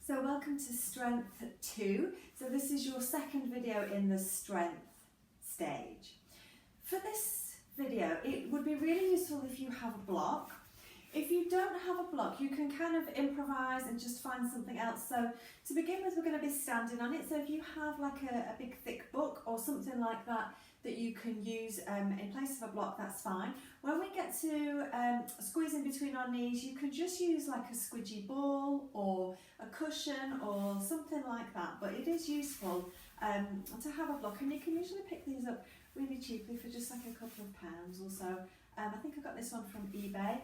So welcome to Strength 2. So this is your second video in the strength stage. For this video, it would be really useful if you have a block. If you don't have a block, you can kind of improvise and just find something else. So to begin with, we're going to be standing on it. So if you have like a big thick book or something like that that you can use in place of a block, that's fine. When we get to squeezing between our knees, you could just use like a squidgy ball or a cushion or something like that. But it is useful to have a block, and you can usually pick these up really cheaply for just like a couple of pounds or so. I think I got this one from eBay.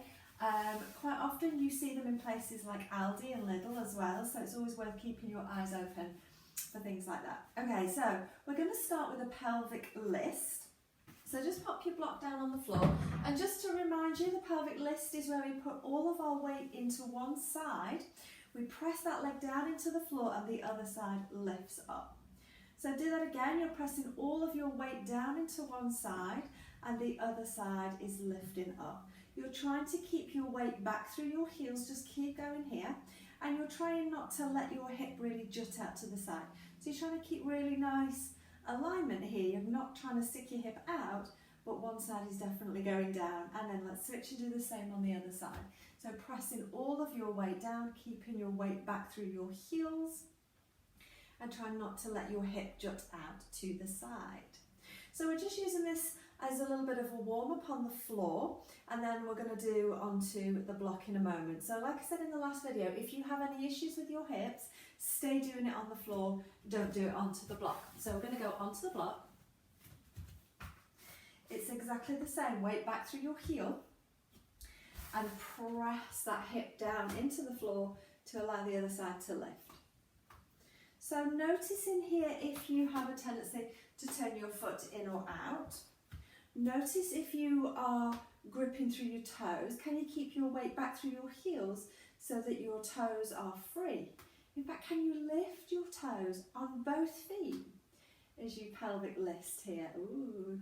Quite often you see them in places like Aldi and Lidl as well, so it's always worth keeping your eyes open for things like that. Okay, so we're going to start with a pelvic list. So just pop your block down on the floor, and just to remind you, the pelvic list is where we put all of our weight into one side, we press that leg down into the floor and the other side lifts up. So do that again, you're pressing all of your weight down into one side and the other side is lifting up. You're trying to keep your weight back through your heels, just keep going here, and you're trying not to let your hip really jut out to the side. So you're trying to keep really nice alignment here. You're not trying to stick your hip out, but one side is definitely going down. And then let's switch and do the same on the other side. So pressing all of your weight down, keeping your weight back through your heels, and try not to let your hip jut out to the side. So we're just using this as a little bit of a warm up on the floor, and then we're going to do onto the block in a moment. So like I said in the last video, if you have any issues with your hips, stay doing it on the floor, don't do it onto the block. So we're going to go onto the block. It's exactly the same, weight back through your heel and press that hip down into the floor to allow the other side to lift. So notice in here if you have a tendency to turn your foot in or out. Notice if you are gripping through your toes, can you keep your weight back through your heels so that your toes are free? In fact, can you lift your toes on both feet as you pelvic list here? Ooh.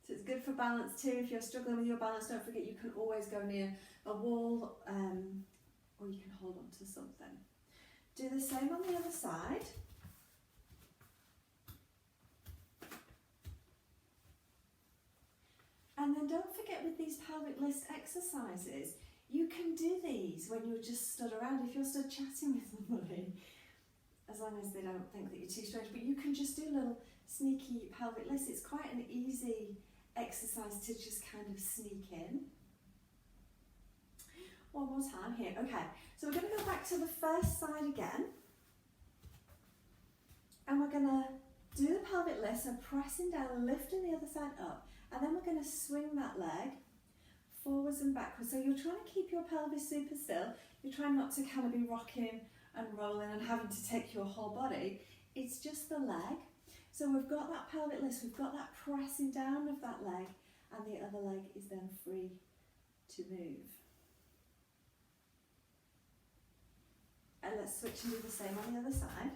So it's good for balance too. If you're struggling with your balance, don't forget you can always go near a wall or you can hold on to something. Do the same on the other side. And then don't forget with these pelvic list exercises, you can do these when you're just stood around. If you're stood chatting with somebody, as long as they don't think that you're too strange, but you can just do little sneaky pelvic lists. It's quite an easy exercise to just kind of sneak in. One more time here. Okay, so we're going to go back to the first side again. And we're going to do the pelvic lift, so pressing down, lifting the other side up. And then we're going to swing that leg forwards and backwards. So you're trying to keep your pelvis super still. You're trying not to kind of be rocking and rolling and having to take your whole body. It's just the leg. So we've got that pelvic lift, we've got that pressing down of that leg, and the other leg is then free to move. And let's switch and do the same on the other side.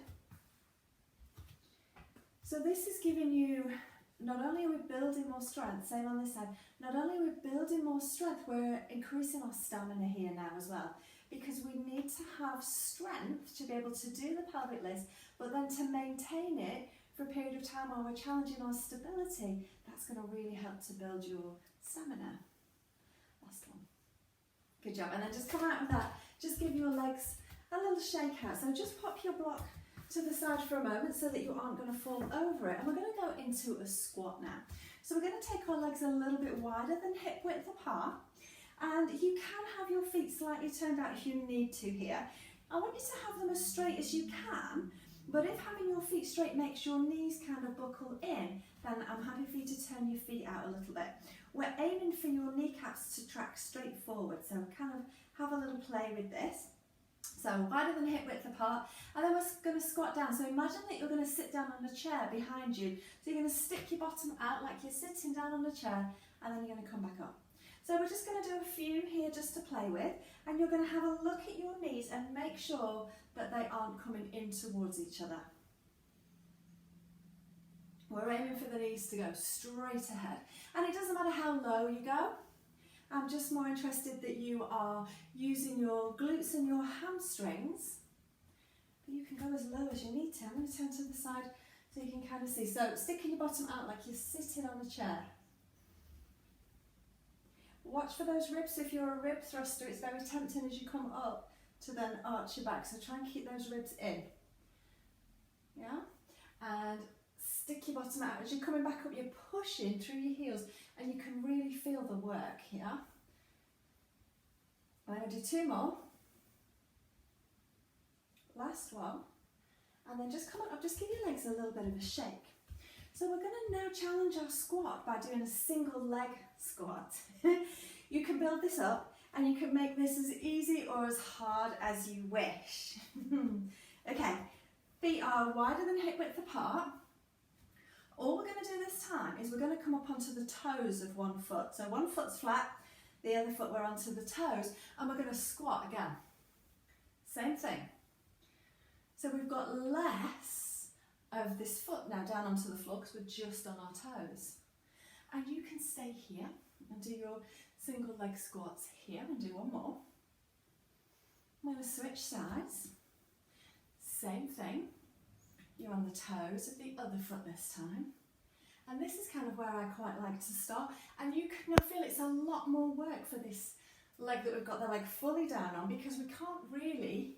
So this is giving you, not only are we building more strength, same on this side, not only are we building more strength, we're increasing our stamina here now as well, because we need to have strength to be able to do the pelvic lift, but then to maintain it for a period of time while we're challenging our stability. That's going to really help to build your stamina. Last one. Good job. And then just come out with that. Just give your legs a little shake out. So just pop your block to the side for a moment so that you aren't going to fall over it. And we're going to go into a squat now. So we're going to take our legs a little bit wider than hip width apart. And you can have your feet slightly turned out if you need to here. I want you to have them as straight as you can, but if having your feet straight makes your knees kind of buckle in, then I'm happy for you to turn your feet out a little bit. We're aiming for your kneecaps to track straight forward, so kind of have a little play with this. So wider than hip width apart, and then we're going to squat down. So imagine that you're going to sit down on a chair behind you. So you're going to stick your bottom out like you're sitting down on a chair, and then you're going to come back up. So we're just going to do a few here just to play with, and you're going to have a look at your knees and make sure that they aren't coming in towards each other. We're aiming for the knees to go straight ahead, and it doesn't matter how low you go. I'm just more interested that you are using your glutes and your hamstrings, but you can go as low as you need to. I'm going to turn to the side so you can kind of see. So sticking your bottom out like you're sitting on a chair. Watch for those ribs. If you're a rib thruster, it's very tempting as you come up to then arch your back. So try and keep those ribs in. Yeah? And stick your bottom out. As you're coming back up, you're pushing through your heels and you can really feel the work, yeah? I'm going to do 2 more. Last one. And then just come on up, just give your legs a little bit of a shake. So we're going to now challenge our squat by doing a single leg squat. You can build this up and you can make this as easy or as hard as you wish. Okay, feet are wider than hip width apart. All we're going to do this time is we're going to come up onto the toes of one foot. So one foot's flat, the other foot we're onto the toes, and we're going to squat again. Same thing. So we've got less of this foot now down onto the floor because we're just on our toes. And you can stay here and do your single leg squats here and do one more. I'm going to switch sides. Same thing. You're on the toes of the other foot this time. And this is kind of where I quite like to start. And you can now feel it's a lot more work for this leg that we've got the leg fully down on, because we can't really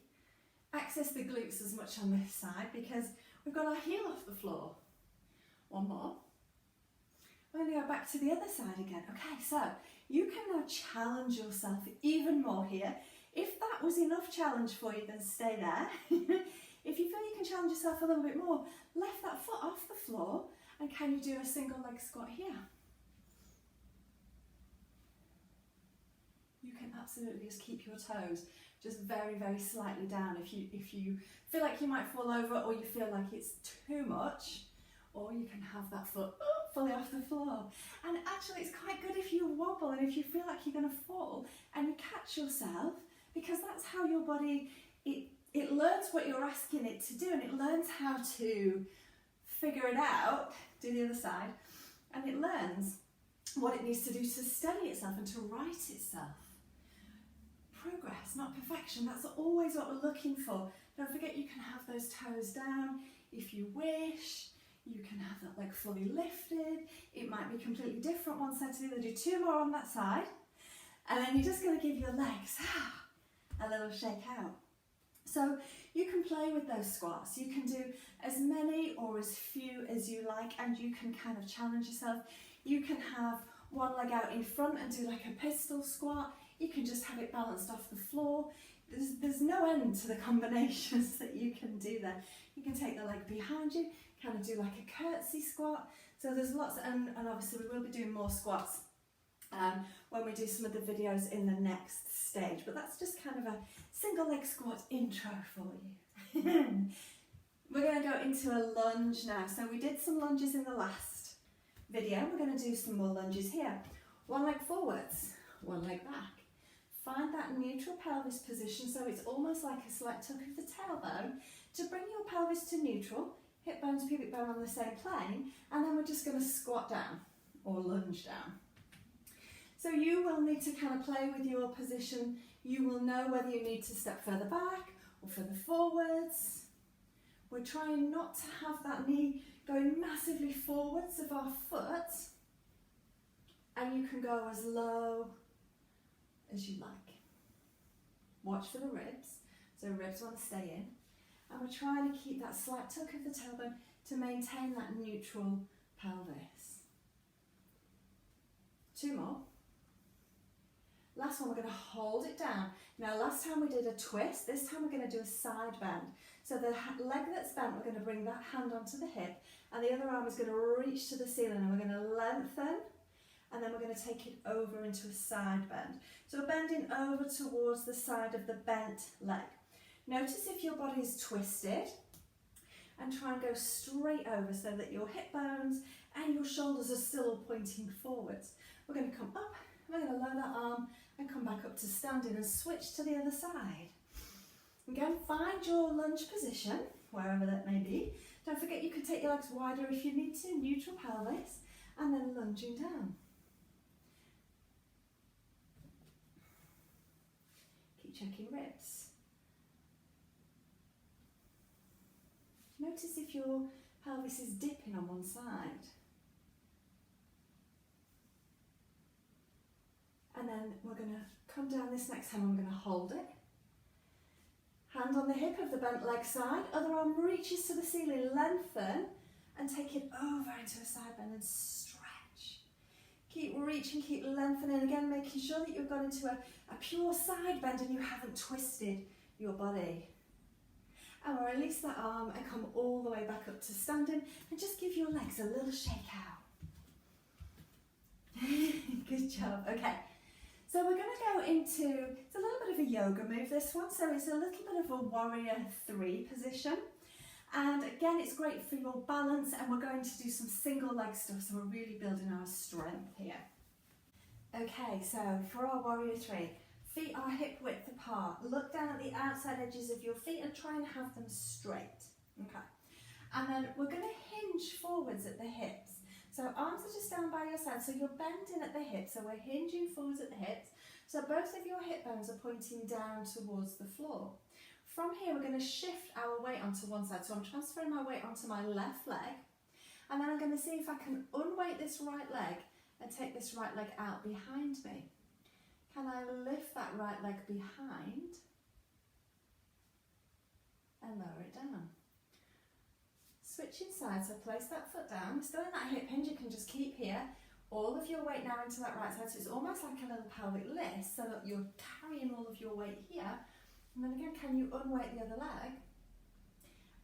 access the glutes as much on this side because we've got our heel off the floor. One more. We're going to go back to the other side again. Okay, so you can now challenge yourself even more here. If that was enough challenge for you, then stay there. If you feel you can challenge yourself a little bit more, lift that foot off the floor, and can you do a single leg squat here? You can absolutely just keep your toes just very, very slightly down if you feel like you might fall over or you feel like it's too much, or you can have that foot fully off the floor. And actually it's quite good if you wobble and if you feel like you're going to fall and you catch yourself, because that's how your body, it learns what you're asking it to do, and it learns how to figure it out, do the other side, and it learns what it needs to do to steady itself and to right itself. Progress, not perfection. That's always what we're looking for. Don't forget you can have those toes down if you wish. You can have that leg fully lifted. It might be completely different one side to the other. Do 2 more on that side. And then you're just going to give your legs a little shake out. So you can play with those squats. You can do as many or as few as you like, and you can kind of challenge yourself. You can have one leg out in front and do like a pistol squat. You can just have it balanced off the floor. There's no end to the combinations that you can do there. You can take the leg behind you, kind of do like a curtsy squat. So there's lots, and obviously we will be doing more squats when we do some of the videos in the next stage. But that's just kind of a single leg squat intro for you. We're going to go into a lunge now. So we did some lunges in the last video. We're going to do some more lunges here. One leg forwards, one leg back. Find that neutral pelvis position, so it's almost like a slight tuck of the tailbone to bring your pelvis to neutral, hip bone to pubic bone on the same plane, and then we're just going to squat down or lunge down. So you will need to kind of play with your position. You will know whether you need to step further back or further forwards. We're trying not to have that knee going massively forwards of our foot, and you can go as low as you like. Watch for the ribs, so ribs want to stay in, and we're trying to keep that slight tuck of the tailbone to maintain that neutral pelvis. 2 more. Last one, we're going to hold it down. Now last time we did a twist, this time we're going to do a side bend. So the leg that's bent, we're going to bring that hand onto the hip, and the other arm is going to reach to the ceiling, and we're going to lengthen, and then we're going to take it over into a side bend. So we're bending over towards the side of the bent leg. Notice if your body is twisted, and try and go straight over so that your hip bones and your shoulders are still pointing forwards. We're going to come up, we're going to lower that arm and come back up to standing and switch to the other side. Again, find your lunge position, wherever that may be. Don't forget you can take your legs wider if you need to, neutral pelvis, and then lunging down. Keep checking ribs. Notice if your pelvis is dipping on one side. And then we're going to come down this next time, I'm going to hold it. Hand on the hip of the bent leg side, other arm reaches to the ceiling, lengthen and take it over into a side bend and stretch. Keep reaching, keep lengthening, again making sure that you've gone into a pure side bend and you haven't twisted your body. And we'll release that arm and come all the way back up to standing and just give your legs a little shake out. Good job, okay. So we're going to go into, it's a little bit of a yoga move this one, so it's a little bit of a warrior 3 position. And again, it's great for your balance, and we're going to do some single leg stuff, so we're really building our strength here. Okay, so for our warrior 3, feet are hip width apart. Look down at the outside edges of your feet and try and have them straight. Okay, and then we're going to hinge forwards at the hips. So arms are just down by your side, so you're bending at the hips, so we're hinging forwards at the hips. So both of your hip bones are pointing down towards the floor. From here, we're going to shift our weight onto one side. So I'm transferring my weight onto my left leg, and then I'm going to see if I can unweight this right leg and take this right leg out behind me. Can I lift that right leg behind and lower it down? Switching sides, so place that foot down, still in that hip hinge, you can just keep here, all of your weight now into that right side, so it's almost like a little pelvic lift, so that you're carrying all of your weight here, and then again, can you unweight the other leg,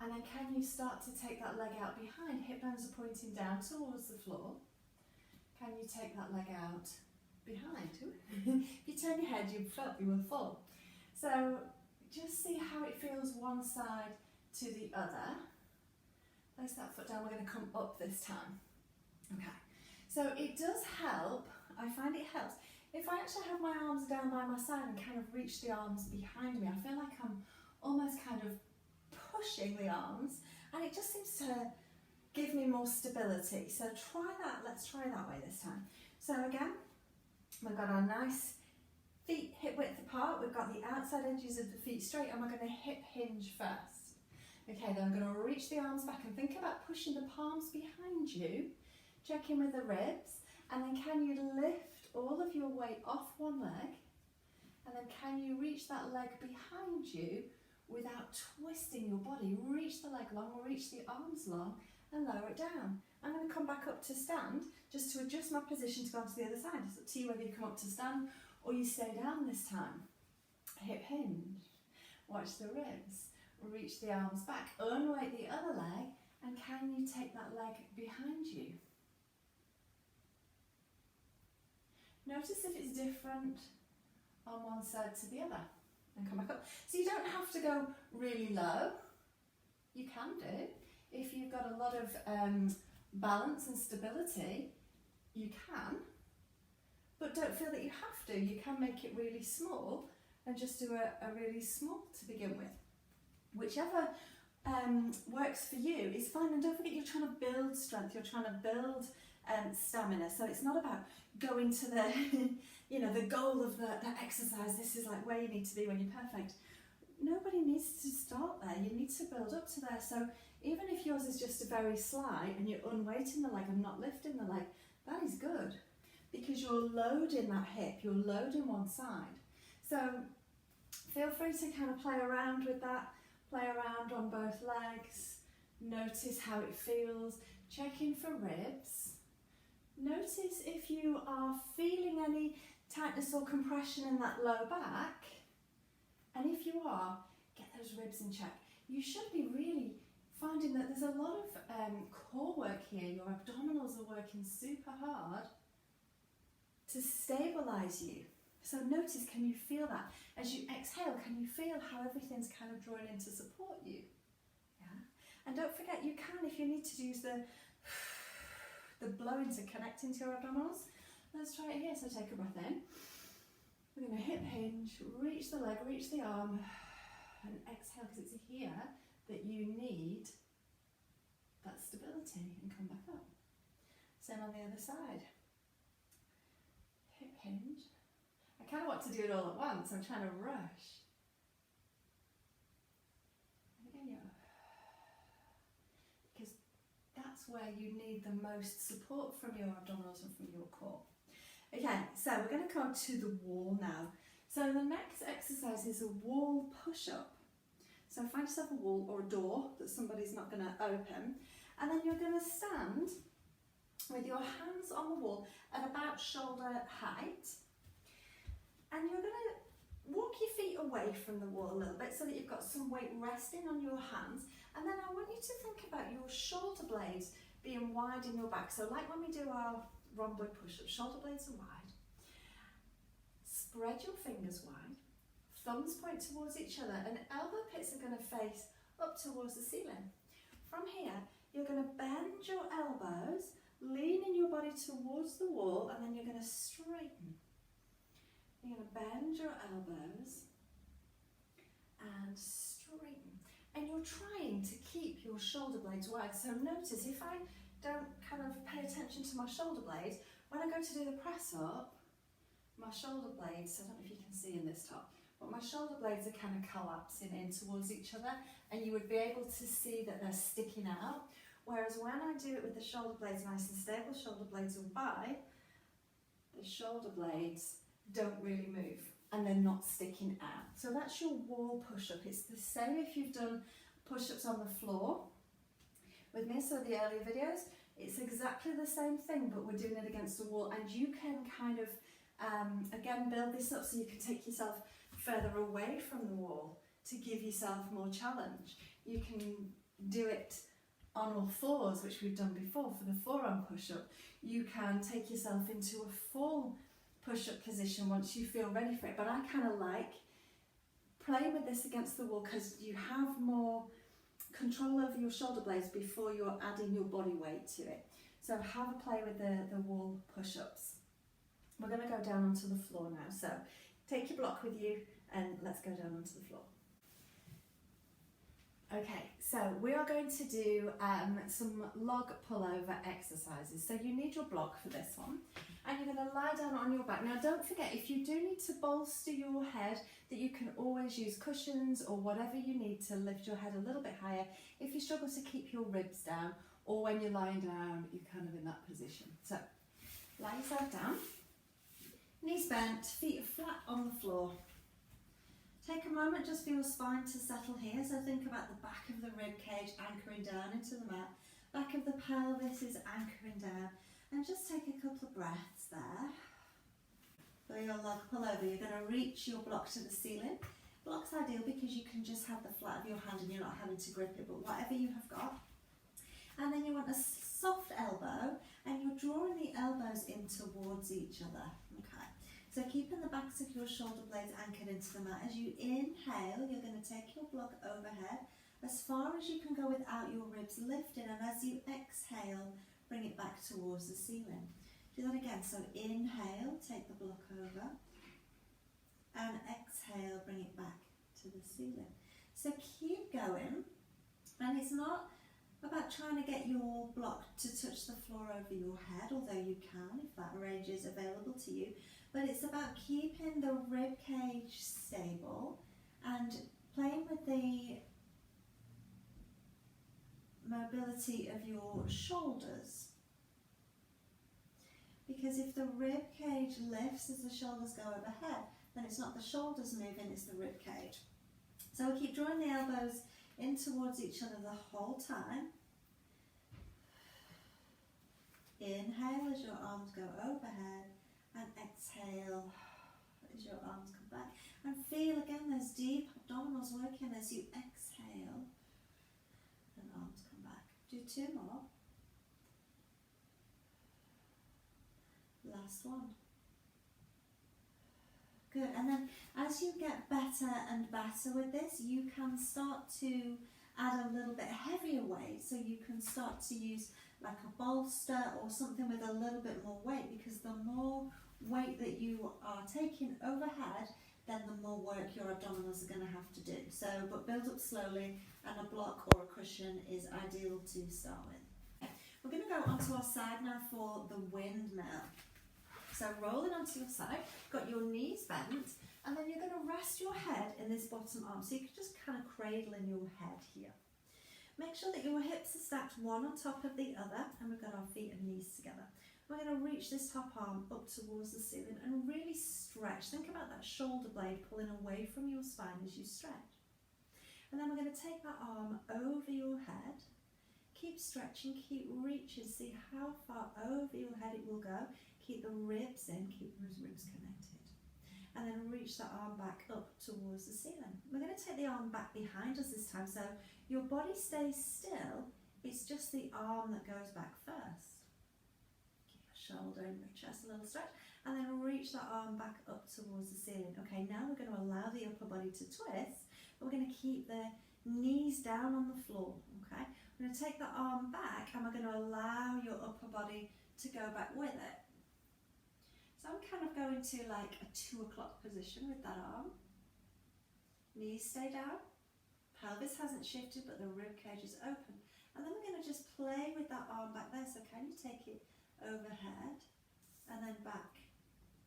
and then can you start to take that leg out behind, hip bones are pointing down towards the floor, can you take that leg out behind? If you turn your head, you will fall. So just see how it feels one side to the other. Place that foot down, we're going to come up this time. Okay, so it does help, I find it helps. If I actually have my arms down by my side and kind of reach the arms behind me, I feel like I'm almost kind of pushing the arms, and it just seems to give me more stability. So try that, let's try that way this time. So again, we've got our nice feet hip width apart, we've got the outside edges of the feet straight, and we're going to hip hinge first. Okay, then I'm going to reach the arms back and think about pushing the palms behind you, check in with the ribs, and then can you lift all of your weight off one leg, and then can you reach that leg behind you without twisting your body? Reach the leg long, reach the arms long, and lower it down. I'm going to come back up to stand, just to adjust my position to go on to the other side. It's up to you whether you come up to stand or you stay down this time. Hip hinge, watch the ribs. Reach the arms back, unweight the other leg, and can you take that leg behind you? Notice if it's different on one side to the other, and come back up. So you don't have to go really low, you can do. If you've got a lot of balance and stability, you can, but don't feel that you have to. You can make it really small and just do a really small to begin with. Whichever works for you is fine, and don't forget you're trying to build strength, you're trying to build stamina, so it's not about going to the the goal of the exercise, this is like where you need to be when you're perfect. Nobody needs to start there, you need to build up to there. So even if yours is just a very slight and you're unweighting the leg and not lifting the leg, that is good, because you're loading that hip, you're loading one side. So feel free to kind of play around with that. Play around on both legs, notice how it feels, check in for ribs. Notice if you are feeling any tightness or compression in that low back, and if you are, get those ribs in check. You should be really finding that there's a lot of core work here, your abdominals are working super hard to stabilise you. So notice, can you feel that? As you exhale, can you feel how everything's kind of drawing in to support you? Yeah. And don't forget, you can, if you need to use the blowing to connect into your abdominals. Let's try it here. So take a breath in. We're going to hip hinge, reach the leg, reach the arm, and exhale, because it's here that you need that stability, and come back up. Same on the other side. Hip hinge. I kind of want to do it all at once. I'm trying to rush. And again, yeah. Because that's where you need the most support from your abdominals and from your core. Okay, so we're going to come to the wall now. So the next exercise is a wall push-up. So find yourself a wall or a door that somebody's not going to open, and then you're going to stand with your hands on the wall at about shoulder height, and you're going to walk your feet away from the wall a little bit so that you've got some weight resting on your hands, and then I want you to think about your shoulder blades being wide in your back. So like when we do our rhomboid push-up, shoulder blades are wide. Spread your fingers wide, thumbs point towards each other, and elbow pits are going to face up towards the ceiling. From here, you're going to bend your elbows, leaning your body towards the wall, and then you're going to straighten. You're going to bend your elbows and straighten. And you're trying to keep your shoulder blades wide. So notice if I don't kind of pay attention to my shoulder blades, when I go to do the press up, my shoulder blades, I don't know if you can see in this top, but my shoulder blades are kind of collapsing in towards each other, and you would be able to see that they're sticking out. Whereas when I do it with the shoulder blades nice and stable, shoulder blades are wide, the shoulder blades don't really move and they're not sticking out. So that's your wall push-up. It's the same if you've done push-ups on the floor with me, so the earlier videos, it's exactly the same thing, but we're doing it against the wall, and you can kind of again build this up so you can take yourself further away from the wall to give yourself more challenge. You can do it on all fours, which we've done before for the forearm push-up. You can take yourself into a full push-up position once you feel ready for it, but I kind of like playing with this against the wall because you have more control over your shoulder blades before you're adding your body weight to it. So have a play with the wall push-ups. We're going to go down onto the floor now, so take your block with you and let's go down onto the floor. Okay, so we are going to do some log pullover exercises. So you need your block for this one, and you're going to lie down on your back. Now don't forget, if you do need to bolster your head, that you can always use cushions or whatever you need to lift your head a little bit higher if you struggle to keep your ribs down, or when you're lying down, you're kind of in that position. So lie yourself down, knees bent, feet flat on the floor. Take a moment just for your spine to settle here. So think about the back of the rib cage anchoring down into the mat. Back of the pelvis is anchoring down. And just take a couple of breaths there. For your log pullover, you're going to reach your block to the ceiling. Block's ideal because you can just have the flat of your hand and you're not having to grip it, but whatever you have got. And then you want a soft elbow, and you're drawing the elbows in towards each other. Okay. So keeping the backs of your shoulder blades anchored into the mat. As you inhale, you're going to take your block overhead as far as you can go without your ribs lifting, and as you exhale, bring it back towards the ceiling. Do that again. So inhale, take the block over, and exhale, bring it back to the ceiling. So keep going, and it's not about trying to get your block to touch the floor over your head, although you can if that range is available to you. But it's about keeping the rib cage stable and playing with the mobility of your shoulders. Because if the rib cage lifts as the shoulders go overhead, then it's not the shoulders moving, it's the rib cage. So we'll keep drawing the elbows in towards each other the whole time. Inhale as your arms go overhead, and exhale as your arms come back. And feel again those deep abdominals working as you exhale and arms come back. Do two more. Last one. Good. And then as you get better and better with this, you can start to add a little bit heavier weight. So you can start to use like a bolster or something with a little bit more weight, because the more weight that you are taking overhead, then the more work your abdominals are going to have to do. So, but build up slowly, and a block or a cushion is ideal to start with. We're going to go onto our side now for the windmill. So rolling onto your side, got your knees bent, and then you're going to rest your head in this bottom arm. So you can just kind of cradle in your head here. Make sure that your hips are stacked one on top of the other, and we've got our feet and knees together. We're going to reach this top arm up towards the ceiling and really stretch. Think about that shoulder blade pulling away from your spine as you stretch. And then we're going to take that arm over your head. Keep stretching, keep reaching, see how far over your head it will go. Keep the ribs in, keep those ribs connected. And then reach that arm back up towards the ceiling. We're going to take the arm back behind us this time, so your body stays still, it's just the arm that goes back first. Keep your shoulder and your chest a little stretch, and then reach that arm back up towards the ceiling. Okay, now we're going to allow the upper body to twist, but we're going to keep the knees down on the floor, okay? We're going to take the arm back, and we're going to allow your upper body to go back with it. So I'm kind of going to like a 2 o'clock position with that arm. Knees stay down, pelvis hasn't shifted but the rib cage is open. And then we're going to just play with that arm back there. So can you take it overhead and then back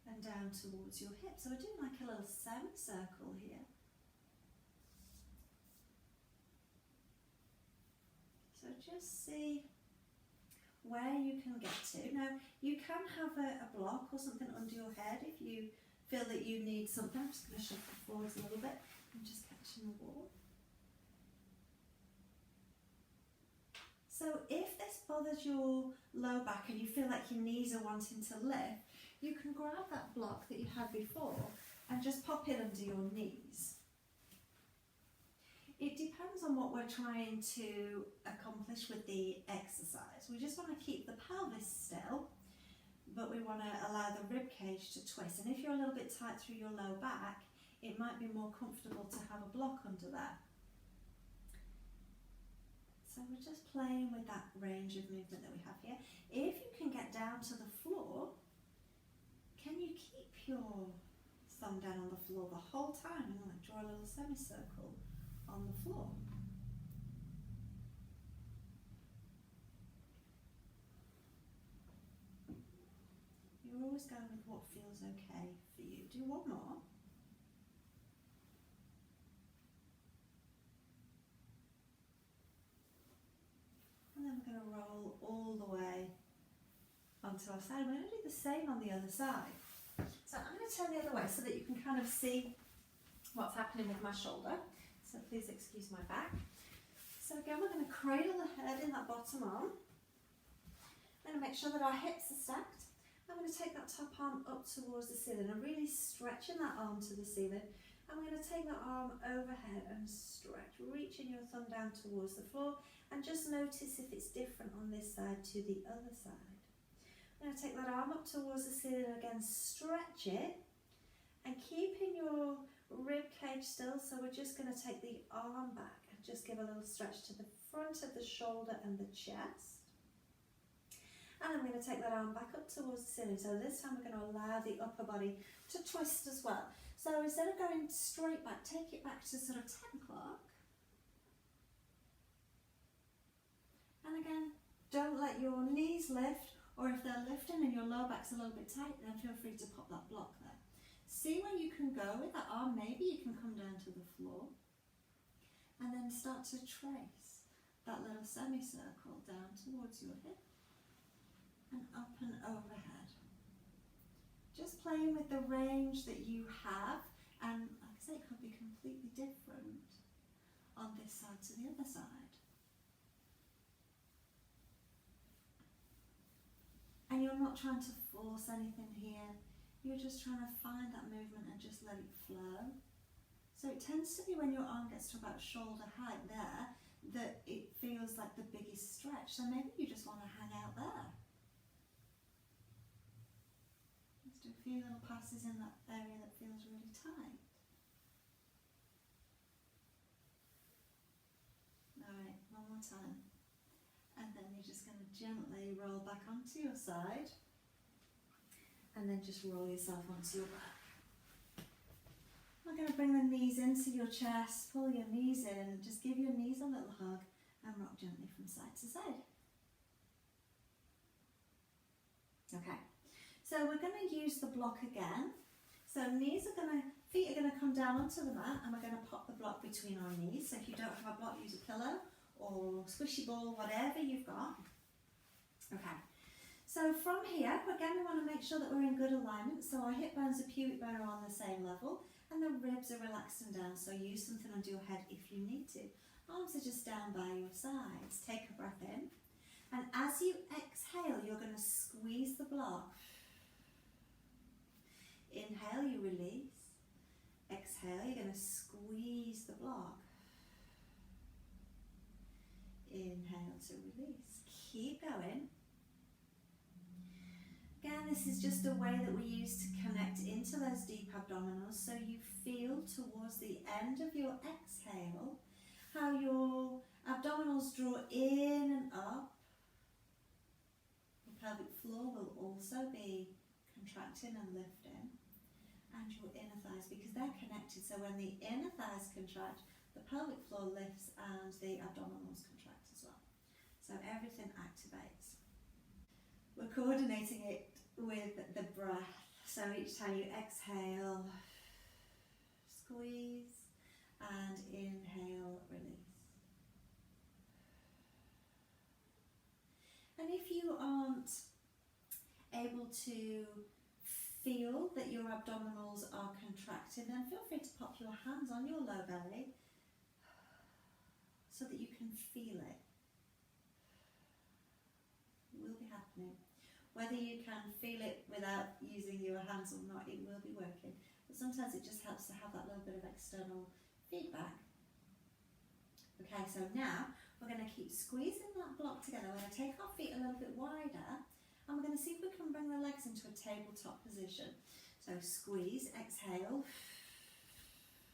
and down towards your hip. So we're doing like a little semicircle here. So just see where you can get to. Now you can have a block or something under your head if you feel that you need something. I'm just going to shuffle forwards a little bit and just catching the wall. So if this bothers your low back and you feel like your knees are wanting to lift, you can grab that block that you had before and just pop it under your knees. It depends on what we're trying to accomplish with the exercise. We just want to keep the pelvis still, but we want to allow the rib cage to twist. And if you're a little bit tight through your low back, it might be more comfortable to have a block under there. So we're just playing with that range of movement that we have here. If you can get down to the floor, can you keep your thumb down on the floor the whole time and like draw a little semicircle on the floor? You're always going with what feels okay for you. Do one more. And then we're going to roll all the way onto our side. We're going to do the same on the other side. So I'm going to turn the other way so that you can kind of see what's happening with my shoulder. So please excuse my back. So again, we're going to cradle the head in that bottom arm. I'm going to make sure that our hips are stacked. I'm going to take that top arm up towards the ceiling and really stretching that arm to the ceiling. I'm going to take that arm overhead and stretch, reaching your thumb down towards the floor, and just notice if it's different on this side to the other side. I'm going to take that arm up towards the ceiling again, stretch it, and keeping your rib cage still. So we're just going to take the arm back and just give a little stretch to the front of the shoulder and the chest. And I'm going to take that arm back up towards the ceiling. So this time we're going to allow the upper body to twist as well. So instead of going straight back, take it back to sort of 10 o'clock. And again, don't let your knees lift, or if they're lifting and your lower back's a little bit tight, then feel free to pop that block there. See where you can go with that arm. Maybe you can come down to the floor and then start to trace that little semicircle down towards your hip and up and overhead. Just playing with the range that you have, and like I say, it could be completely different on this side to the other side. And you're not trying to force anything here, you're just trying to find that movement and just let it flow. So it tends to be when your arm gets to about shoulder height there, that it feels like the biggest stretch. So maybe you just want to hang out there. Let's do a few little passes in that area that feels really tight. Alright, one more time. And then you're just going to gently roll back onto your side. And then just roll yourself onto your back. I'm going to bring the knees into your chest, pull your knees in, just give your knees a little hug and rock gently from side to side. Okay, So we're going to use the block again. So feet are going to come down onto the mat, and we're going to pop the block between our knees. So if you don't have a block, use a pillow or squishy ball, whatever you've got. Okay. So from here, again, we want to make sure that we're in good alignment. So our hip bones and pubic bone are on the same level, and the ribs are relaxing down. So use something under your head if you need to. Arms are just down by your sides. Take a breath in. And as you exhale, you're going to squeeze the block. Inhale, you release. Exhale, you're going to squeeze the block. Inhale to release. Keep going. Again, this is just a way that we use to connect into those deep abdominals, so you feel towards the end of your exhale how your abdominals draw in and up. The pelvic floor will also be contracting and lifting, and your inner thighs, because they're connected. So when the inner thighs contract, the pelvic floor lifts and the abdominals contract as well. So everything activates. We're coordinating it with the breath. So each time you exhale, squeeze, and inhale, release. And if you aren't able to feel that your abdominals are contracted, then feel free to pop your hands on your low belly so that you can feel it. It will be happening. Whether you can feel it without using your hands or not, it will be working. But sometimes it just helps to have that little bit of external feedback. Okay, so now we're going to keep squeezing that block together. We're going to take our feet a little bit wider, and we're going to see if we can bring the legs into a tabletop position. So squeeze, exhale,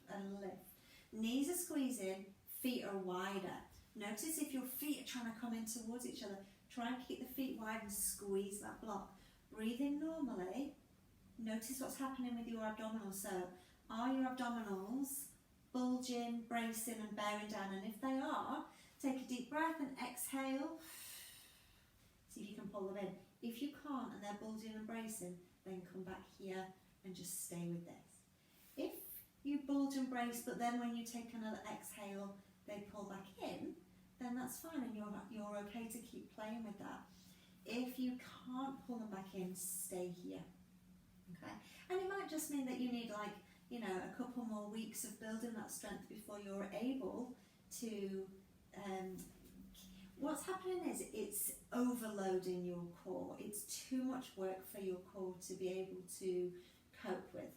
and lift. Knees are squeezing, feet are wider. Notice if your feet are trying to come in towards each other. Try and keep the feet wide and squeeze that block. Breathe in normally. Notice what's happening with your abdominals. So, are your abdominals bulging, bracing and bearing down? And if they are, take a deep breath and exhale. See if you can pull them in. If you can't and they're bulging and bracing, then come back here and just stay with this. If you bulge and brace, but then when you take another exhale, they pull back in, then that's fine, and you're okay to keep playing with that. If you can't pull them back in, stay here. Okay? And it might just mean that you need a couple more weeks of building that strength before you're able to what's happening is it's overloading your core. It's too much work for your core to be able to cope with.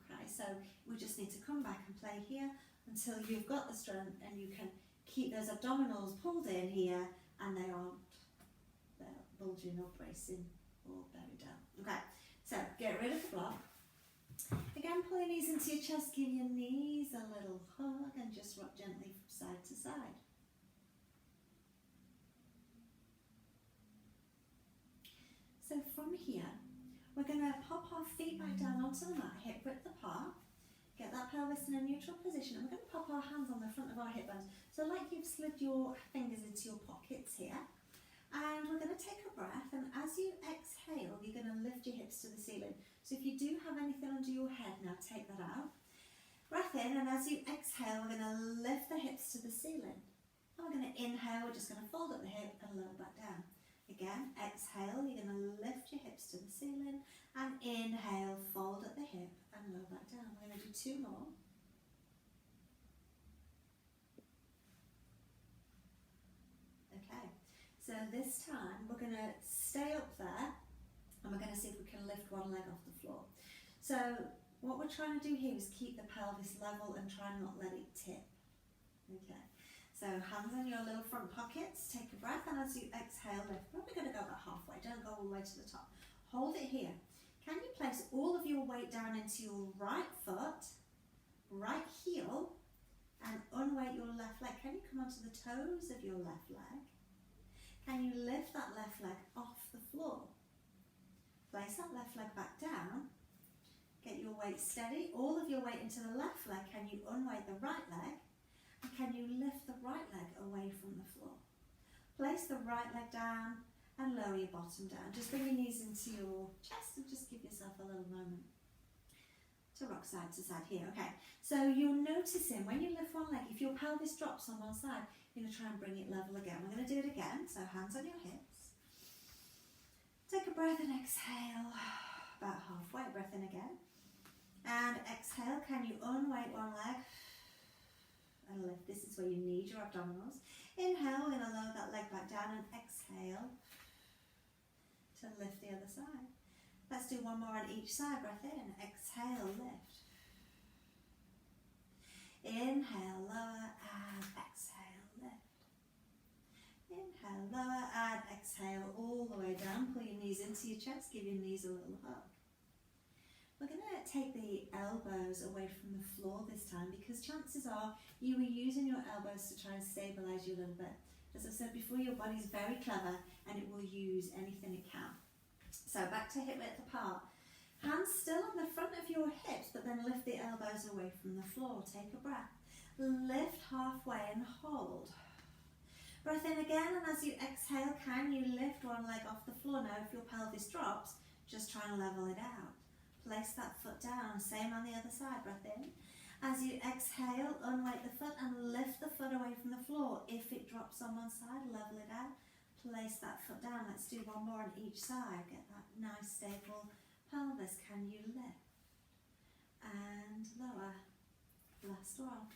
Okay, so we just need to come back and play here until you've got the strength and you can keep those abdominals pulled in here and they're bulging or bracing or buried down. Okay, so get rid of the block. Again, pull your knees into your chest, give your knees a little hug and just rock gently from side to side. So from here, we're going to pop our feet back down onto the mat, hip width apart. Get that pelvis in a neutral position, and we're going to pop our hands on the front of our hip bones. So like you've slid your fingers into your pockets here. And we're going to take a breath, and as you exhale, you're going to lift your hips to the ceiling. So if you do have anything under your head now, take that out. Breath in, and as you exhale, we're going to lift the hips to the ceiling. And we're going to inhale, we're just going to fold up the hip and lower back down. Again, exhale, you're going to lift your hips to the ceiling, and inhale, fold at the hip and lower back down. We're going to do two more. Okay, so this time we're going to stay up there and we're going to see if we can lift one leg off the floor. So what we're trying to do here is keep the pelvis level and try not let it tip. Okay. So hands in your little front pockets, take a breath, and as you exhale, lift. We're going to go about halfway, don't go all the way to the top. Hold it here. Can you place all of your weight down into your right foot, right heel, and unweight your left leg? Can you come onto the toes of your left leg? Can you lift that left leg off the floor? Place that left leg back down. Get your weight steady, all of your weight into the left leg. Can you unweight the right leg? And can you lift the right leg away from the floor? Place the right leg down and lower your bottom down. Just bring your knees into your chest and just give yourself a little moment to rock side to side here. Okay, so you're noticing when you lift one leg, if your pelvis drops on one side, you're going to try and bring it level again. We're going to do it again, so hands on your hips. Take a breath and exhale, about halfway, breath in again. And exhale, can you unweight one leg and lift? This is where you need your abdominals. Inhale, we're going to lower that leg back down and exhale to lift the other side. Let's do one more on each side, breath in, exhale, lift. Inhale, lower and exhale, lift. Inhale, lower and exhale all the way down. Pull your knees into your chest, give your knees a little hug. We're going to take the elbows away from the floor this time because chances are you were using your elbows to try and stabilise you a little bit. As I said before, your body's very clever and it will use anything it can. So back to hip width apart. Hands still on the front of your hips, but then lift the elbows away from the floor. Take a breath. Lift halfway and hold. Breath in again, and as you exhale, can you lift one leg off the floor? Now, if your pelvis drops, just try and level it out. Place that foot down. Same on the other side. Breath in. As you exhale, unweight the foot and lift the foot away from the floor. If it drops on one side, level it out. Place that foot down. Let's do one more on each side. Get that nice stable pelvis. Can you lift? And lower. Last one.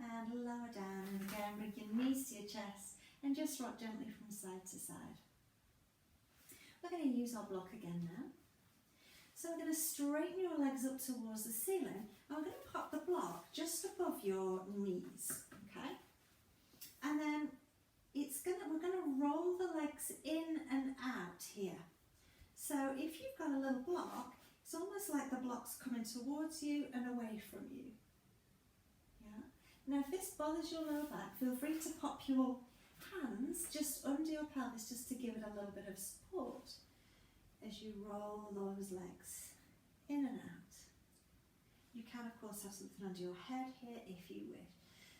And lower down, and again bring your knees to your chest and just rock gently from side to side. We're going to use our block again now. So we're going to straighten your legs up towards the ceiling and we're going to pop the block just above your knees, okay? And then we're going to roll the legs in and out here. So if you've got a little block, it's almost like the block's coming towards you and away from you. Now if this bothers your lower back, feel free to pop your hands just under your pelvis just to give it a little bit of support as you roll those legs in and out. You can of course have something under your head here if you wish.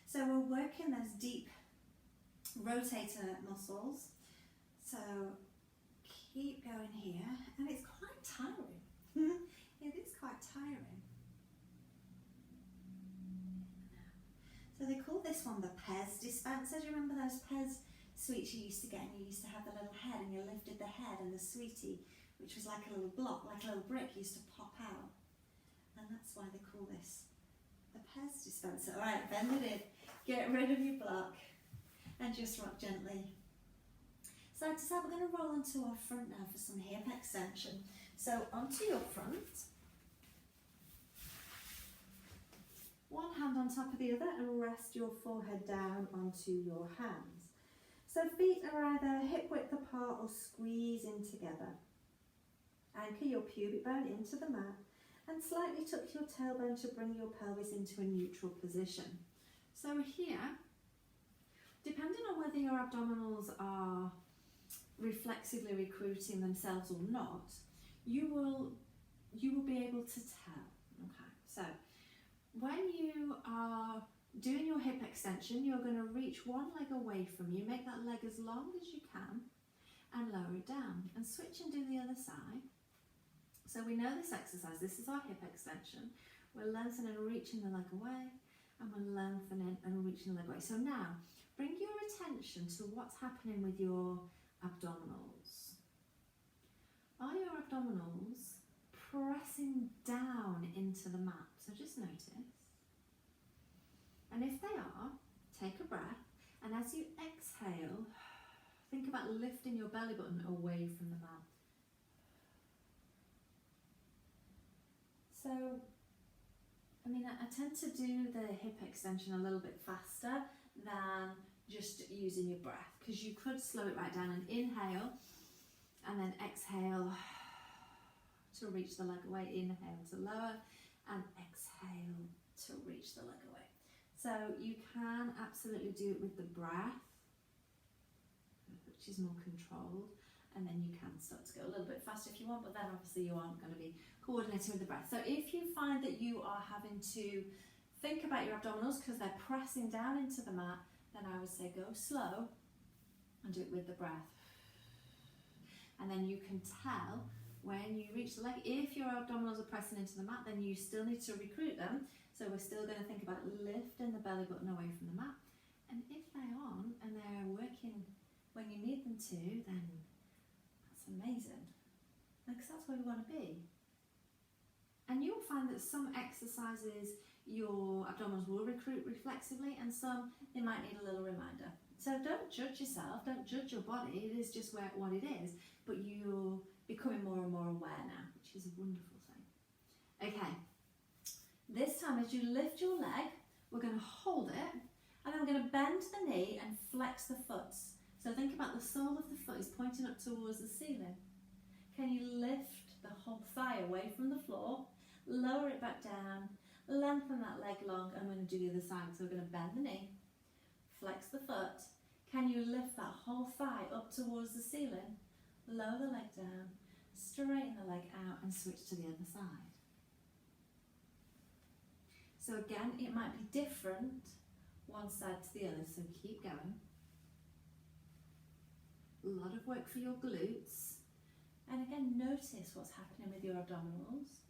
So we're working those deep rotator muscles. So keep going here, and it's quite tiring. It is quite tiring. So they call this one the Pez dispenser. Do you remember those Pez sweets you used to get, and you used to have the little head and you lifted the head and the sweetie, which was like a little block, like a little brick, used to pop out. And that's why they call this the Pez dispenser. All right, bend it in, get rid of your block and just rock gently. Side to side, we're going to roll onto our front now for some hip extension. So onto your front. One hand on top of the other and rest your forehead down onto your hands. So feet are either hip width apart or squeeze in together. Anchor your pubic bone into the mat and slightly tuck your tailbone to bring your pelvis into a neutral position. So here, depending on whether your abdominals are reflexively recruiting themselves or not, you will be able to tell. Okay, so when you are doing your hip extension, you're going to reach one leg away from you, make that leg as long as you can and lower it down and switch and do the other side. So we know this exercise, this is our hip extension. We're lengthening and reaching the leg away, and we're lengthening and reaching the leg away. So now bring your attention to what's happening with your abdominals. Are your abdominals pressing down into the mat? So just notice. And if they are, take a breath, and as you exhale, think about lifting your belly button away from the mat. So, I mean, I tend to do the hip extension a little bit faster than just using your breath, because you could slow it right down and inhale and then exhale to reach the leg away, inhale to lower and exhale to reach the leg away. So you can absolutely do it with the breath, which is more controlled, and then you can start to go a little bit faster if you want, but then obviously you aren't going to be coordinating with the breath. So if you find that you are having to think about your abdominals because they're pressing down into the mat, then I would say go slow and do it with the breath. And then you can tell when you reach the leg, if your abdominals are pressing into the mat, then you still need to recruit them. So we're still going to think about lifting the belly button away from the mat. And if they aren't and they're working when you need them to, then that's amazing. Because that's where we want to be. And you'll find that some exercises your abdominals will recruit reflexively, and some they might need a little reminder. So don't judge yourself, don't judge your body, it is just what it is, but you're becoming more and more aware now, which is a wonderful thing. Okay, this time as you lift your leg, we're going to hold it, and I'm going to bend the knee and flex the foot. So think about the sole of the foot is pointing up towards the ceiling. Can you lift the whole thigh away from the floor, lower it back down, lengthen that leg long. I'm going to do the other side, so we're going to bend the knee, flex the foot. Can you lift that whole thigh up towards the ceiling, lower the leg down, straighten the leg out and switch to the other side. So again, it might be different one side to the other, so keep going. A lot of work for your glutes. And again, notice what's happening with your abdominals.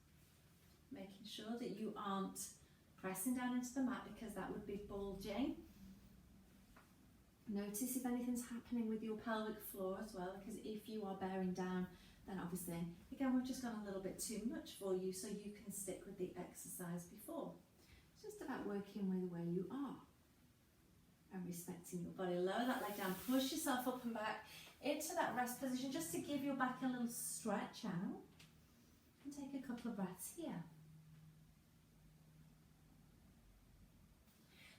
Making sure that you aren't pressing down into the mat because that would be bulging. Notice if anything's happening with your pelvic floor as well, because if you are bearing down, then obviously, again, we've just gone a little bit too much for you, so you can stick with the exercise before. It's just about working with where you are and respecting your body. Lower that leg down, push yourself up and back into that rest position, just to give your back a little stretch out. And take a couple of breaths here.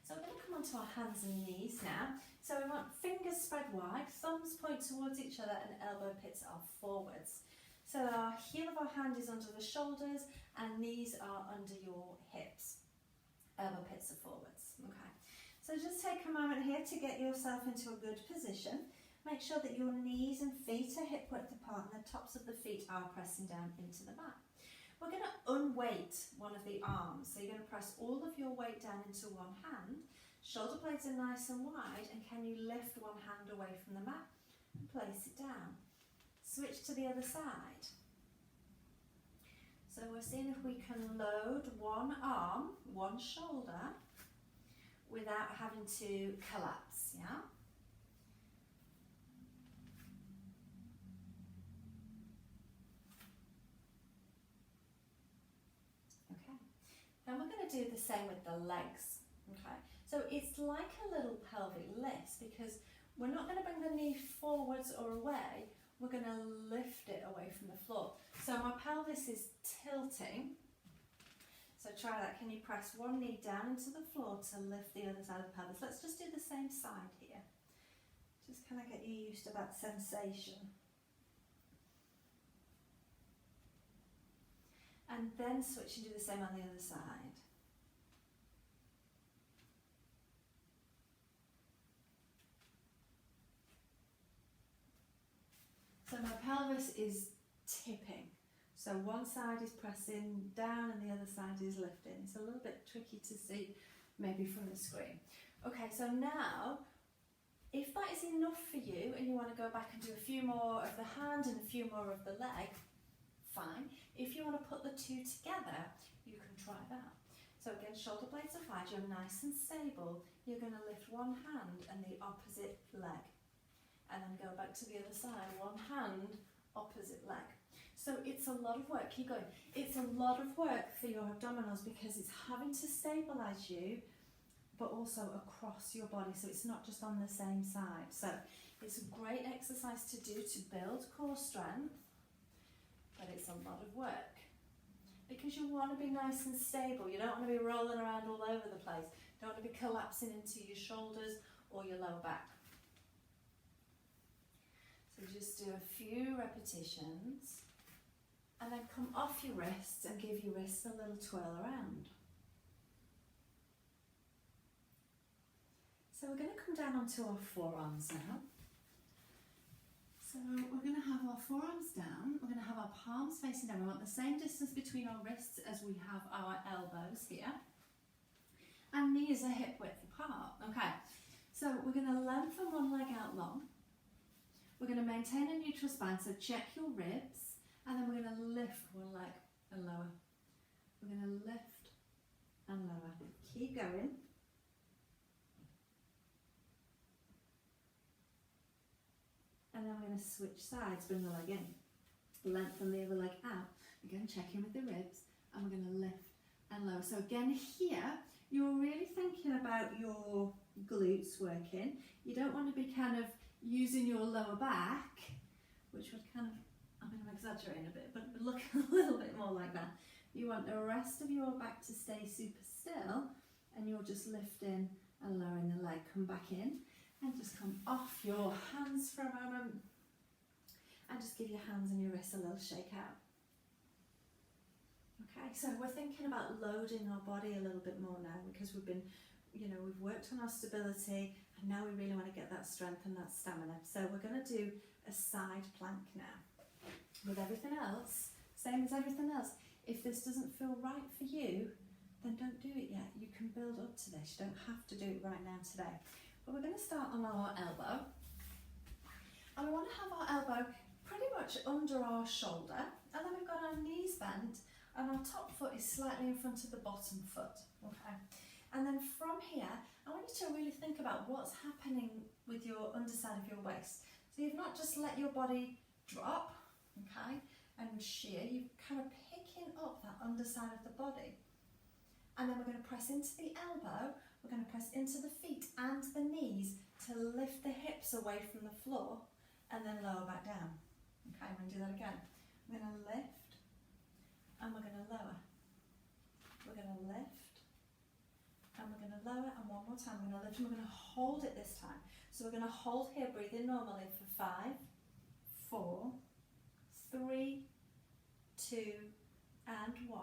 So we're going to come onto our hands and knees now. So we want fingers spread wide, thumbs point towards each other, and elbow pits are forwards. So our heel of our hand is under the shoulders and knees are under your hips. Elbow pits are forwards. Okay. So just take a moment here to get yourself into a good position. Make sure that your knees and feet are hip width apart and the tops of the feet are pressing down into the mat. We're going to unweight one of the arms. So you're going to press all of your weight down into one hand. Shoulder blades are nice and wide, and can you lift one hand away from the mat and place it down. Switch to the other side. So we're seeing if we can load one arm, one shoulder, without having to collapse, yeah? Okay. Then we're going to do the same with the legs, okay? So it's like a little pelvic lift, because we're not going to bring the knee forwards or away, we're going to lift it away from the floor. So my pelvis is tilting. So try that. Can you press one knee down into the floor to lift the other side of the pelvis? Let's just do the same side here. Just kind of get you used to that sensation. And then switch and do the same on the other side. So my pelvis is tipping. So one side is pressing down and the other side is lifting. It's a little bit tricky to see maybe from the screen. Okay, so now, if that is enough for you and you want to go back and do a few more of the hand and a few more of the leg, fine. If you want to put the two together, you can try that. So again, shoulder blades are wide, you're nice and stable. You're going to lift one hand and the opposite leg. And then go back to the other side, one hand, opposite leg. So it's a lot of work, keep going. It's a lot of work for your abdominals because it's having to stabilize you, but also across your body, so it's not just on the same side. So it's a great exercise to do to build core strength, but it's a lot of work because you want to be nice and stable. You don't want to be rolling around all over the place. You don't want to be collapsing into your shoulders or your lower back. So just do a few repetitions and then come off your wrists and give your wrists a little twirl around. So we're going to come down onto our forearms now. So we're going to have our forearms down, we're going to have our palms facing down. We want the same distance between our wrists as we have our elbows here. And knees are hip width apart. Okay, So we're going to lengthen one leg out long. We're going to maintain a neutral spine, so check your ribs, and then we're going to lift one leg and lower. We're going to lift and lower. Keep going. And then we're going to switch sides, bring the leg in, lengthen the other leg out. Again, checking with the ribs, and we're going to lift and lower. So again, here, you're really thinking about your glutes working. You don't want to be kind of using your lower back, which would kind of, I'm going to exaggerate a bit, but look a little bit more like that. You want the rest of your back to stay super still, and you're just lifting and lowering the leg. Come back in and just come off your hands for a moment, and just give your hands and your wrists a little shake out. Okay, so we're thinking about loading our body a little bit more now, because we've been, we've worked on our stability, and now we really want to get that strength and that stamina. So we're going to do a side plank now. With everything else, same as everything else, if this doesn't feel right for you, then don't do it yet. You can build up to this. You don't have to do it right now today. But we're going to start on our elbow. And we want to have our elbow pretty much under our shoulder, and then we've got our knees bent, and our top foot is slightly in front of the bottom foot, okay? And then from here, I want you to really think about what's happening with your underside of your waist. So you've not just let your body drop, okay, and shear, you're kind of picking up that underside of the body. And then we're going to press into the elbow, we're going to press into the feet and the knees to lift the hips away from the floor, and then lower back down. Okay, I'm going to do that again. We're going to lift, and we're going to lower. We're going to lift, and we're going to lower, and one more time, we're going to lift, and we're going to hold it this time. So we're going to hold here, breathe in normally for 5, 4, 3, 2, and 1,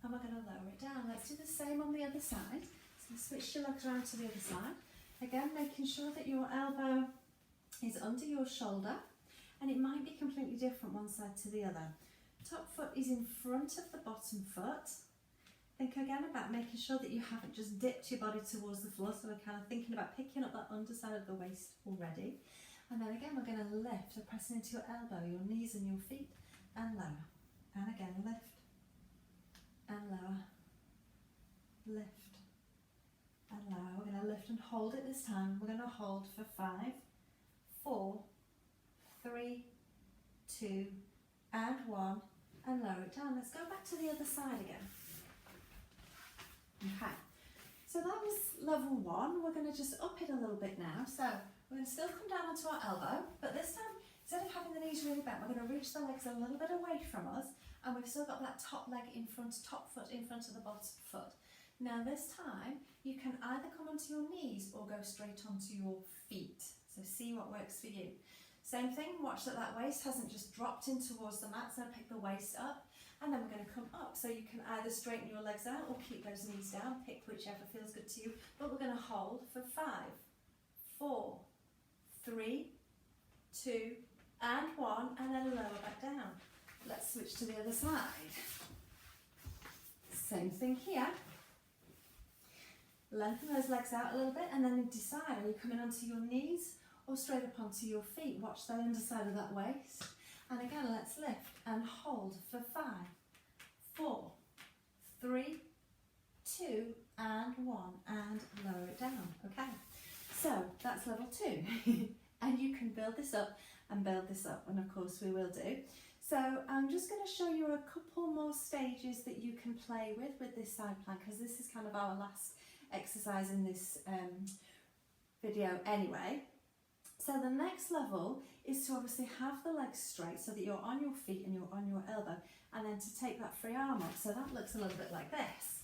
and we're going to lower it down. Let's do the same on the other side. So switch your legs around to the other side. Again, making sure that your elbow is under your shoulder, and it might be completely different one side to the other. Top foot is in front of the bottom foot. Think again about making sure that you haven't just dipped your body towards the floor, so we're kind of thinking about picking up that underside of the waist already. And then again, we're going to lift, so pressing into your elbow, your knees and your feet, and lower. And again, lift, and lower, lift, and lower. We're going to lift and hold it this time. We're going to hold for 5, 4, 3, 2, and 1, and lower it down. Let's go back to the other side again. Okay, so that was level 1. We're going to just up it a little bit now. So we're going to still come down onto our elbow, but this time, instead of having the knees really bent, we're going to reach the legs a little bit away from us, and we've still got that top leg in front, top foot in front of the bottom foot. Now this time, you can either come onto your knees or go straight onto your feet. So see what works for you. Same thing, watch that that waist hasn't just dropped in towards the mat, so pick the waist up, and then we're going to come up. So you can either straighten your legs out or keep those knees down, pick whichever feels good to you, but we're going to hold for 5, 4, 3, 2, and 1, and then lower back down. Let's switch to the other side. Same thing here. Lengthen those legs out a little bit, and then decide, are you coming onto your knees or straight up onto your feet? Watch the underside of that waist. And again, let's lift and hold for 5, 4, 3, 2, and 1, and lower it down. Okay, so that's level 2. And you can build this up and build this up, and of course we will do. So I'm just going to show you a couple more stages that you can play with this side plank, because this is kind of our last exercise in this video anyway. So the next level is to obviously have the legs straight so that you're on your feet and you're on your elbow, and then to take that free arm up. So that looks a little bit like this.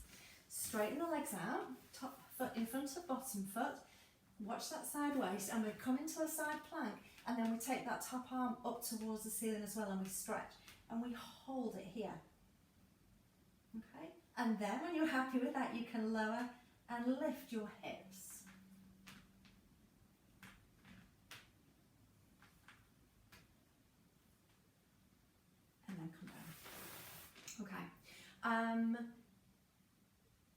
Straighten the legs out, top foot in front of bottom foot, watch that side waist, and we come into a side plank, and then we take that top arm up towards the ceiling as well, and we stretch, and we hold it here. Okay, and then when you're happy with that, you can lower and lift your hips. And then come down. Okay.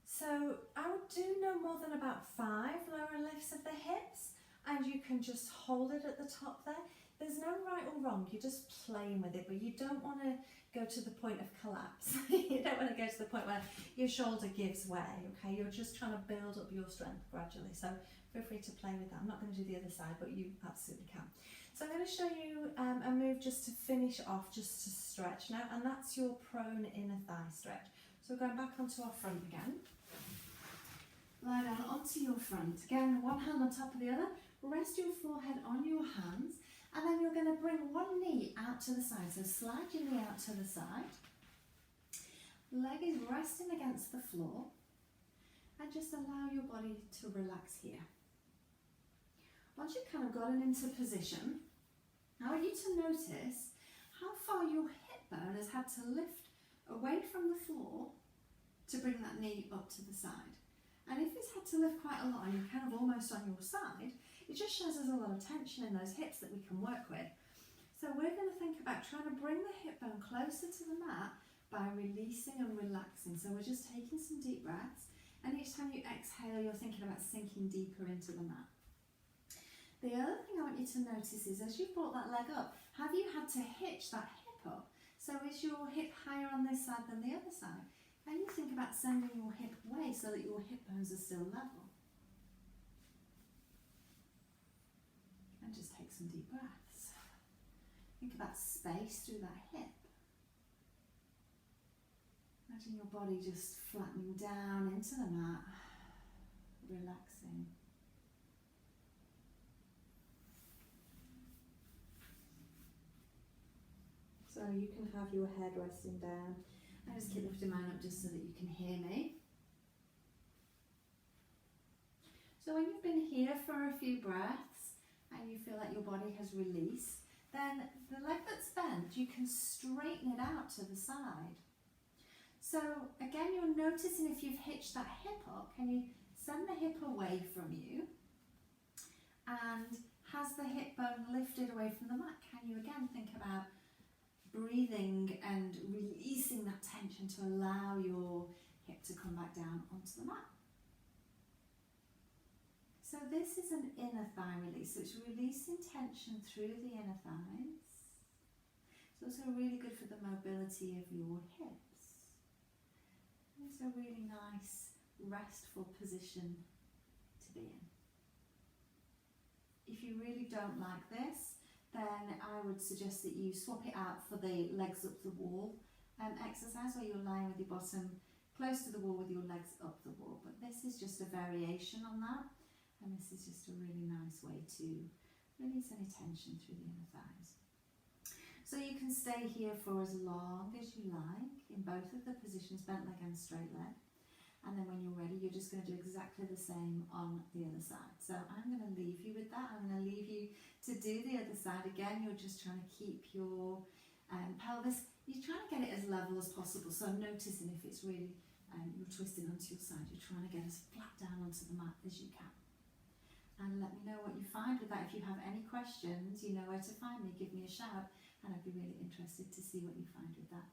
So I would do no more than about 5 lower and lift lifts of the hips, and you can just hold it at the top there. There's no right or wrong, you're just playing with it, but you don't want to go to the point of collapse. You don't want to go to the point where your shoulder gives way, okay? You're just trying to build up your strength gradually. So feel free to play with that. I'm not going to do the other side, but you absolutely can. So I'm going to show you a move just to finish off, just to stretch now, and that's your prone inner thigh stretch. So we're going back onto our front again. Lie down onto your front. Again, one hand on top of the other. Rest your forehead on your hands, and then you're going to bring one knee out to the side. So slide your knee out to the side. Leg is resting against the floor, and just allow your body to relax here. Once you've kind of gotten into position, I want you to notice how far your hip bone has had to lift away from the floor to bring that knee up to the side. And if it's had to lift quite a lot and you're kind of almost on your side, it just shows there's a lot of tension in those hips that we can work with. So we're going to think about trying to bring the hip bone closer to the mat by releasing and relaxing. So we're just taking some deep breaths, and each time you exhale, you're thinking about sinking deeper into the mat. The other thing I want you to notice is as you've brought that leg up, have you had to hitch that hip up? So is your hip higher on this side than the other side? And you think about sending your hip away so that your hip bones are still level. And just take some deep breaths. Think about space through that hip. Imagine your body just flattening down into the mat, relaxing. So you can have your head resting down. I just keep lifting mine up just so that you can hear me. So when you've been here for a few breaths and you feel like your body has released, then the leg that's bent, you can straighten it out to the side. So again, you're noticing if you've hitched that hip up, can you send the hip away from you? And has the hip bone lifted away from the mat? Can you again think about breathing and releasing that tension to allow your hip to come back down onto the mat. So this is an inner thigh release, so it's releasing tension through the inner thighs. It's also really good for the mobility of your hips. And it's a really nice, restful position to be in. If you really don't like this, then I would suggest that you swap it out for the legs up the wall exercise, where you're lying with your bottom close to the wall with your legs up the wall. But this is just a variation on that, and this is just a really nice way to release any tension through the inner thighs. So you can stay here for as long as you like in both of the positions, bent leg and straight leg. And then when you're ready, you're just going to do exactly the same on the other side. So I'm going to leave you with that. I'm going to leave you to do the other side. Again, you're just trying to keep your pelvis, you're trying to get it as level as possible. So I'm noticing if it's really, you're twisting onto your side, you're trying to get as flat down onto the mat as you can. And let me know what you find with that. If you have any questions, you know where to find me. Give me a shout, and I'd be really interested to see what you find with that.